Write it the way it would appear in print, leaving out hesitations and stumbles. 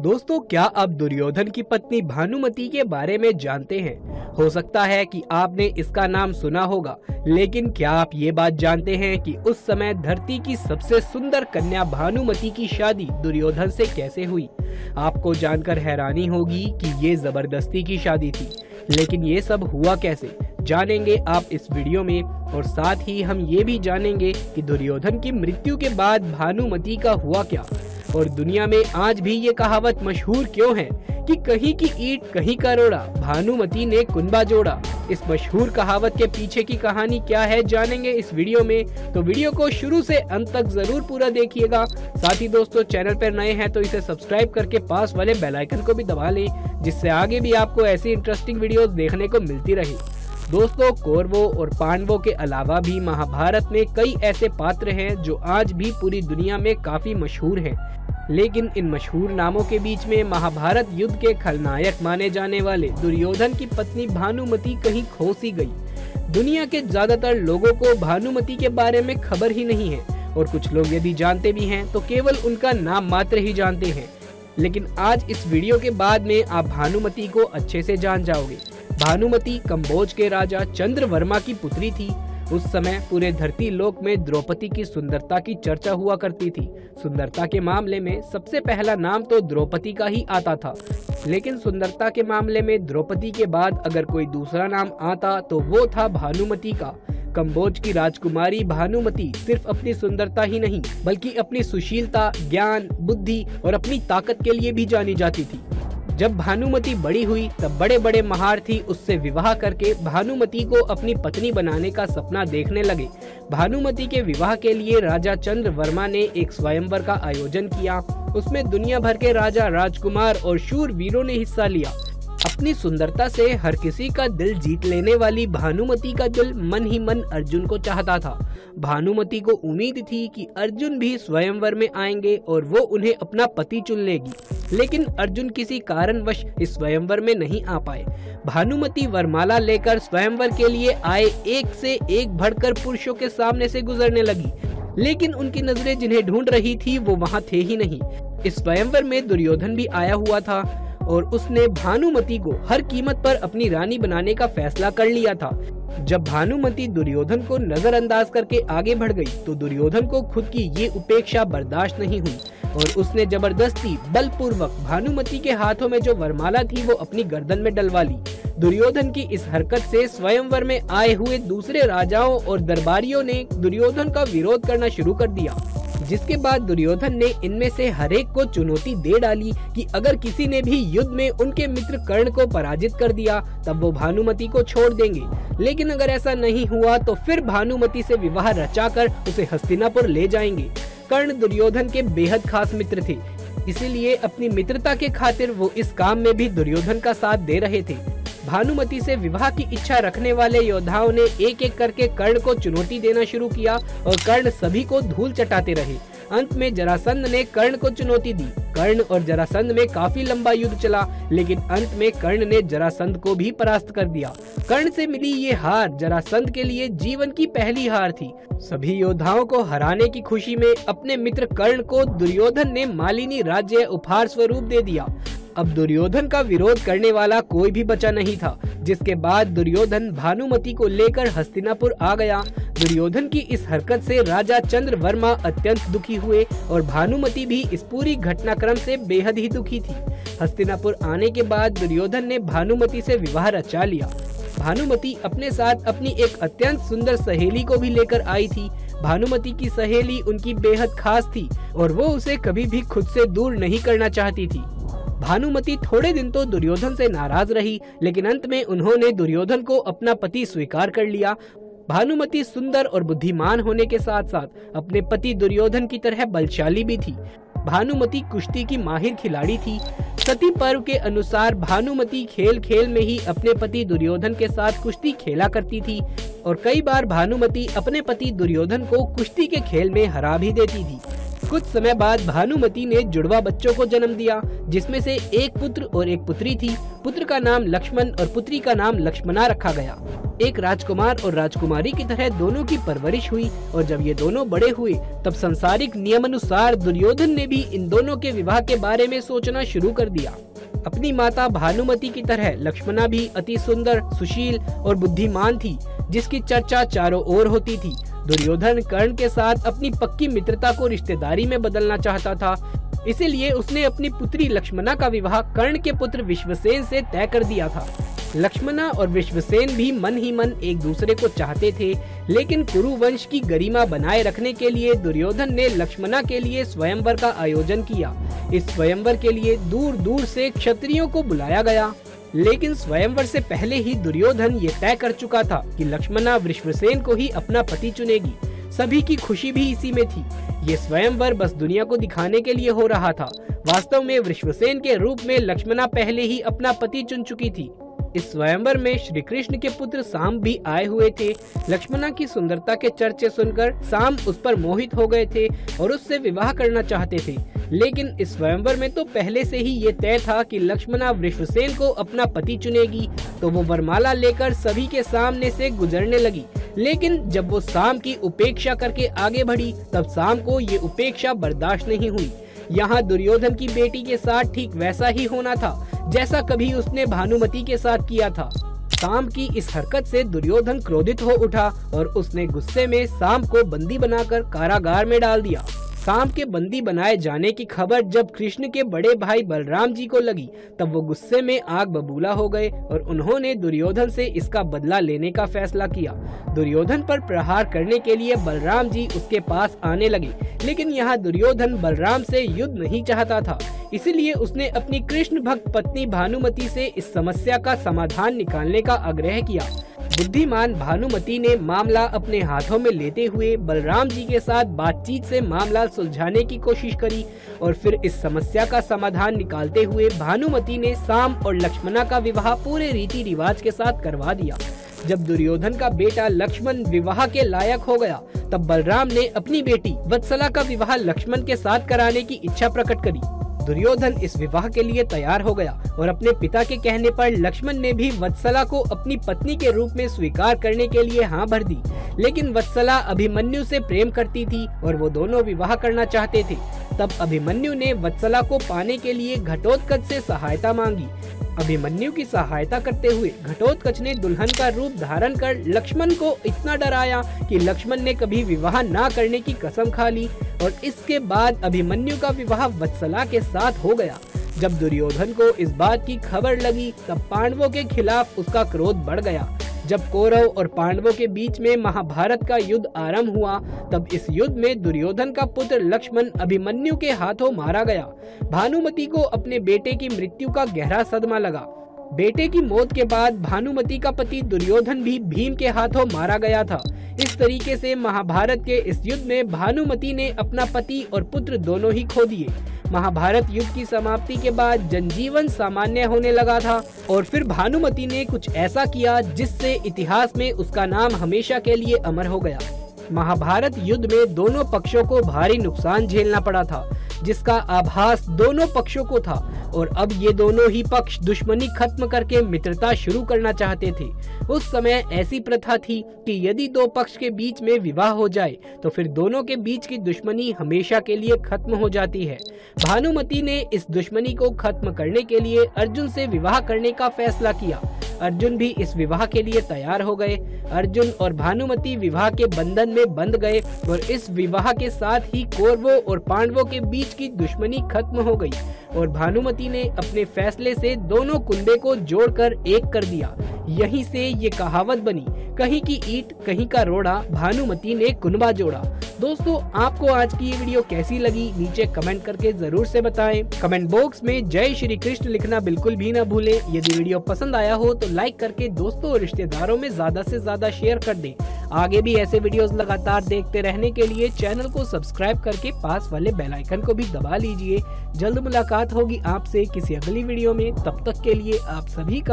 दोस्तों, क्या आप दुर्योधन की पत्नी भानुमति के बारे में जानते हैं? हो सकता है कि आपने इसका नाम सुना होगा, लेकिन क्या आप ये बात जानते हैं कि उस समय धरती की सबसे सुंदर कन्या भानुमति की शादी दुर्योधन से कैसे हुई? आपको जानकर हैरानी होगी कि ये जबरदस्ती की शादी थी, लेकिन ये सब हुआ कैसे, जानेंगे आप इस वीडियो में। और साथ ही हम ये भी जानेंगे कि दुर्योधन की मृत्यु के बाद भानुमति का हुआ क्या, और दुनिया में आज भी ये कहावत मशहूर क्यों है कि कहीं की ईंट कहीं का रोड़ा, भानुमति ने कुनबा जोड़ा। इस मशहूर कहावत के पीछे की कहानी क्या है, जानेंगे इस वीडियो में। तो वीडियो को शुरू से अंत तक जरूर पूरा देखिएगा। साथ ही दोस्तों, चैनल पर नए हैं तो इसे सब्सक्राइब करके पास वाले बेल आइकन को भी दबा लें, जिससे आगे भी आपको ऐसी इंटरेस्टिंग वीडियोस देखने को मिलती रहे। दोस्तों, कौरवों और पांडवों के अलावा भी महाभारत में कई ऐसे पात्र हैं जो आज भी पूरी दुनिया में काफी मशहूर हैं। लेकिन इन मशहूर नामों के बीच में महाभारत युद्ध के खलनायक माने जाने वाले दुर्योधन की पत्नी भानुमति कहीं खो सी गई। दुनिया के ज्यादातर लोगों को भानुमति के बारे में खबर ही नहीं है, और कुछ लोग यदि जानते भी हैं तो केवल उनका नाम मात्र ही जानते हैं। लेकिन आज इस वीडियो के बाद में आप भानुमति को अच्छे से जान जाओगे। भानुमति कंबोज के राजा चंद्रवर्मा की पुत्री थी। उस समय पूरे धरती लोक में द्रौपदी की सुंदरता की चर्चा हुआ करती थी। सुंदरता के मामले में सबसे पहला नाम तो द्रौपदी का ही आता था, लेकिन सुंदरता के मामले में द्रौपदी के बाद अगर कोई दूसरा नाम आता तो वो था भानुमति का। कंबोज की राजकुमारी भानुमति सिर्फ अपनी सुंदरता ही नहीं, बल्कि अपनी सुशीलता, ज्ञान, बुद्धि और अपनी ताकत के लिए भी जानी जाती थी। जब भानुमति बड़ी हुई तब बड़े बड़े महारथी उससे विवाह करके भानुमति को अपनी पत्नी बनाने का सपना देखने लगे। भानुमति के विवाह के लिए राजा चंद्रवर्मा ने एक स्वयंवर का आयोजन किया। उसमें दुनिया भर के राजा, राजकुमार और शूरवीरों ने हिस्सा लिया। अपनी सुंदरता से हर किसी का दिल जीत लेने वाली भानुमति का दिल मन ही मन अर्जुन को चाहता था। भानुमति को उम्मीद थी कि अर्जुन भी स्वयंवर में आएंगे और वो उन्हें अपना पति चुन लेगी, लेकिन अर्जुन किसी कारणवश इस स्वयंवर में नहीं आ पाए। भानुमति वरमाला लेकर स्वयंवर के लिए आए एक से एक बढ़कर पुरुषों के सामने से गुजरने लगी, लेकिन उनकी नजरें जिन्हें ढूंढ रही थी वो वहाँ थे ही नहीं। इस स्वयंवर में दुर्योधन भी आया हुआ था और उसने भानुमति को हर कीमत पर अपनी रानी बनाने का फैसला कर लिया था। जब भानुमति दुर्योधन को नजरअंदाज करके आगे बढ़ गई तो दुर्योधन को खुद की ये उपेक्षा बर्दाश्त नहीं हुई और उसने जबरदस्ती बलपूर्वक भानुमति के हाथों में जो वरमाला थी वो अपनी गर्दन में डलवा ली। दुर्योधन की इस हरकत से स्वयंवर में आए हुए दूसरे राजाओं और दरबारियों ने दुर्योधन का विरोध करना शुरू कर दिया, जिसके बाद दुर्योधन ने इनमें से हरेक को चुनौती दे डाली कि अगर किसी ने भी युद्ध में उनके मित्र कर्ण को पराजित कर दिया तब वो भानुमति को छोड़ देंगे, लेकिन अगर ऐसा नहीं हुआ तो फिर भानुमति से विवाह रचाकर उसे हस्तिनापुर ले जाएंगे। कर्ण दुर्योधन के बेहद खास मित्र थे, इसीलिए अपनी मित्रता के खातिर वो इस काम में भी दुर्योधन का साथ दे रहे थे। भानुमति से विवाह की इच्छा रखने वाले योद्धाओं ने एक एक करके कर्ण को चुनौती देना शुरू किया और कर्ण सभी को धूल चटाते रहे। अंत में जरासंध ने कर्ण को चुनौती दी। कर्ण और जरासंध में काफी लंबा युद्ध चला, लेकिन अंत में कर्ण ने जरासंध को भी परास्त कर दिया। कर्ण से मिली ये हार जरासंध के लिए जीवन की पहली हार थी। सभी योद्धाओं को हराने की खुशी में अपने मित्र कर्ण को दुर्योधन ने मालिनी राज्य उपहार स्वरूप दे दिया। अब दुर्योधन का विरोध करने वाला कोई भी बचा नहीं था, जिसके बाद दुर्योधन भानुमति को लेकर हस्तिनापुर आ गया। दुर्योधन की इस हरकत से राजा चंद्रवर्मा अत्यंत दुखी हुए और भानुमति भी इस पूरी घटनाक्रम से बेहद ही दुखी थी। हस्तिनापुर आने के बाद दुर्योधन ने भानुमति से विवाह रचा लिया। भानुमति अपने साथ अपनी एक अत्यंत सुंदर सहेली को भी लेकर आई थी। भानुमति की सहेली उनकी बेहद खास थी और वो उसे कभी भी खुद से दूर नहीं करना चाहती थी। भानुमति थोड़े दिन तो दुर्योधन से नाराज रही, लेकिन अंत में उन्होंने दुर्योधन को अपना पति स्वीकार कर लिया। भानुमति सुंदर और बुद्धिमान होने के साथ साथ अपने पति दुर्योधन की तरह बलशाली भी थी। भानुमति कुश्ती की माहिर खिलाड़ी थी। सती पर्व के अनुसार भानुमति खेल खेल में ही अपने पति दुर्योधन के साथ कुश्ती खेला करती थी और कई बार भानुमति अपने पति दुर्योधन को कुश्ती के खेल में हरा भी देती थी। कुछ समय बाद भानुमति ने जुड़वा बच्चों को जन्म दिया, जिसमें से एक पुत्र और एक पुत्री थी। पुत्र का नाम लक्ष्मण और पुत्री का नाम लक्ष्मणा रखा गया। एक राजकुमार और राजकुमारी की तरह दोनों की परवरिश हुई और जब ये दोनों बड़े हुए तब सांसारिक नियमानुसार दुर्योधन ने भी इन दोनों के विवाह के बारे में सोचना शुरू कर दिया। अपनी माता भानुमति की तरह लक्ष्मणा भी अति सुंदर, सुशील और बुद्धिमान थी, जिसकी चर्चा चारों ओर होती थी। दुर्योधन कर्ण के साथ अपनी पक्की मित्रता को रिश्तेदारी में बदलना चाहता था, इसीलिए उसने अपनी पुत्री लक्ष्मणा का विवाह कर्ण के पुत्र विश्वसेन से तय कर दिया था। लक्ष्मणा और विश्वसेन भी मन ही मन एक दूसरे को चाहते थे, लेकिन कुरु वंश की गरिमा बनाए रखने के लिए दुर्योधन ने लक्ष्मणा के लिए स्वयंवर का आयोजन किया। इस स्वयंवर के लिए दूर दूर से क्षत्रियों को बुलाया गया, लेकिन स्वयंवर से पहले ही दुर्योधन ये तय कर चुका था कि लक्ष्मणा विश्वसेन को ही अपना पति चुनेगी। सभी की खुशी भी इसी में थी। ये स्वयंवर बस दुनिया को दिखाने के लिए हो रहा था। वास्तव में विश्वसेन के रूप में लक्ष्मणा पहले ही अपना पति चुन चुकी थी। इस स्वयंवर में श्री कृष्ण के पुत्र साम भी आए हुए थे। लक्ष्मणा की सुंदरता के चर्चे सुनकर साम उस पर मोहित हो गए थे और उससे विवाह करना चाहते थे। लेकिन इस स्वयंवर में तो पहले से ही ये तय था कि लक्ष्मणा विश्वसेन को अपना पति चुनेगी, तो वो वरमाला लेकर सभी के सामने से गुजरने लगी। लेकिन जब वो साम की उपेक्षा करके आगे बढ़ी, तब साम को ये उपेक्षा बर्दाश्त नहीं हुई। यहाँ दुर्योधन की बेटी के साथ ठीक वैसा ही होना था जैसा कभी उसने भानुमति के साथ किया था। साम की इस हरकत से दुर्योधन क्रोधित हो उठा और उसने गुस्से में साम को बंदी बनाकर कारागार में डाल दिया। साम के बंदी बनाए जाने की खबर जब कृष्ण के बड़े भाई बलराम जी को लगी, तब वो गुस्से में आग बबूला हो गए और उन्होंने दुर्योधन से इसका बदला लेने का फैसला किया। दुर्योधन पर प्रहार करने के लिए बलराम जी उसके पास आने लगे, लेकिन यहाँ दुर्योधन बलराम से युद्ध नहीं चाहता था, इसीलिए उसने अपनी कृष्ण भक्त पत्नी भानुमति से इस समस्या का समाधान निकालने का आग्रह किया। बुद्धिमान भानुमति ने मामला अपने हाथों में लेते हुए बलराम जी के साथ बातचीत से मामला सुलझाने की कोशिश करी और फिर इस समस्या का समाधान निकालते हुए भानुमति ने साम और लक्ष्मणा का विवाह पूरे रीति रिवाज के साथ करवा दिया। जब दुर्योधन का बेटा लक्ष्मण विवाह के लायक हो गया, तब बलराम ने अपनी बेटी वत्सला का विवाह लक्ष्मण के साथ कराने की इच्छा प्रकट करी। दुर्योधन इस विवाह के लिए तैयार हो गया और अपने पिता के कहने पर लक्ष्मण ने भी वत्सला को अपनी पत्नी के रूप में स्वीकार करने के लिए हाँ भर दी। लेकिन वत्सला अभिमन्यु से प्रेम करती थी और वो दोनों विवाह करना चाहते थे। तब अभिमन्यु ने वत्सला को पाने के लिए घटोत्कच से सहायता मांगी। अभिमन्यु की सहायता करते हुए घटोत्कच ने दुल्हन का रूप धारण कर लक्ष्मण को इतना डराया कि लक्ष्मण ने कभी विवाह ना करने की कसम खा ली और इसके बाद अभिमन्यु का विवाह वत्सला के साथ हो गया। जब दुर्योधन को इस बात की खबर लगी, तब पांडवों के खिलाफ उसका क्रोध बढ़ गया। जब कौरव और पांडवों के बीच में महाभारत का युद्ध आरंभ हुआ, तब इस युद्ध में दुर्योधन का पुत्र लक्ष्मण अभिमन्यु के हाथों मारा गया। भानुमति को अपने बेटे की मृत्यु का गहरा सदमा लगा। बेटे की मौत के बाद भानुमति का पति दुर्योधन भी भीम के हाथों मारा गया था। इस तरीके से महाभारत के इस युद्ध में भानुमति ने अपना पति और पुत्र दोनों ही खो दिए। महाभारत युद्ध की समाप्ति के बाद जनजीवन सामान्य होने लगा था और फिर भानुमति ने कुछ ऐसा किया जिससे इतिहास में उसका नाम हमेशा के लिए अमर हो गया। महाभारत युद्ध में दोनों पक्षों को भारी नुकसान झेलना पड़ा था, जिसका आभास दोनों पक्षों को था और अब ये दोनों ही पक्ष दुश्मनी खत्म करके मित्रता शुरू करना चाहते थे। उस समय ऐसी प्रथा थी कि यदि दो पक्ष के बीच में विवाह हो जाए तो फिर दोनों के बीच की दुश्मनी हमेशा के लिए खत्म हो जाती है। भानुमति ने इस दुश्मनी को खत्म करने के लिए अर्जुन से विवाह करने का फैसला किया। अर्जुन भी इस विवाह के लिए तैयार हो गए। अर्जुन और भानुमति विवाह के बंधन में बंध गए और इस विवाह के साथ ही कौरवों और पांडवों के बीच की दुश्मनी खत्म हो गई और भानुमति ने अपने फैसले से दोनों कुंबे को जोड़कर एक कर दिया। यहीं से ये कहावत बनी, कहीं की ईंट कहीं का रोड़ा, भानुमति ने कुनबा जोड़ा। दोस्तों, आपको आज की ये वीडियो कैसी लगी नीचे कमेंट करके जरूर से बताएं। कमेंट बॉक्स में जय श्री कृष्ण लिखना बिल्कुल भी ना भूलें। यदि वीडियो पसंद आया हो तो लाइक करके दोस्तों और रिश्तेदारों में ज्यादा से ज्यादा शेयर कर दें। आगे भी ऐसे वीडियोस लगातार देखते रहने के लिए चैनल को सब्सक्राइब करके पास वाले बेल आइकन को भी दबा लीजिए। जल्द मुलाकात होगी आपसे किसी अगली वीडियो में। तब तक के लिए आप सभी का